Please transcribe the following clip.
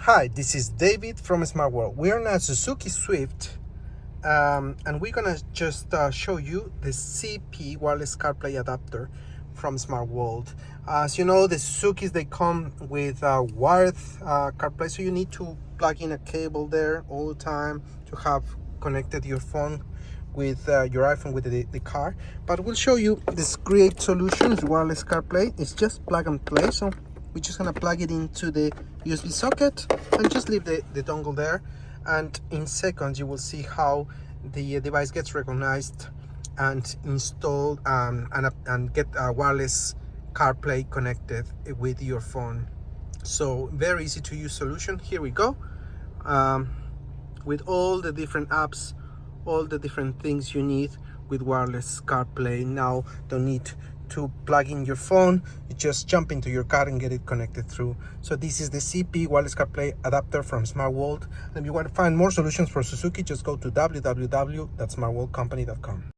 Hi, this is David from Smartworld. We're on a Suzuki Swift and we're gonna just show you the CP wireless CarPlay adapter from Smartworld. As you know, the Suzukis, they come with wired CarPlay, so you need to plug in a cable there all the time to have connected your phone with your iPhone with the car. But we'll show you this great solution. It's wireless CarPlay. It's just plug and play, so we're just gonna plug it into the USB socket and just leave the dongle there, and in seconds you will see how the device gets recognized and installed and get a wireless CarPlay connected with your phone. So very easy to use solution. Here we go, with all the different apps, all the different things you need with wireless CarPlay. Now don't need to plug in your phone, you just jump into your car and get it connected through. So this is the CP wireless CarPlay adapter from Smartworld. And if you want to find more solutions for Suzuki, just go to www.smartworldcompany.com.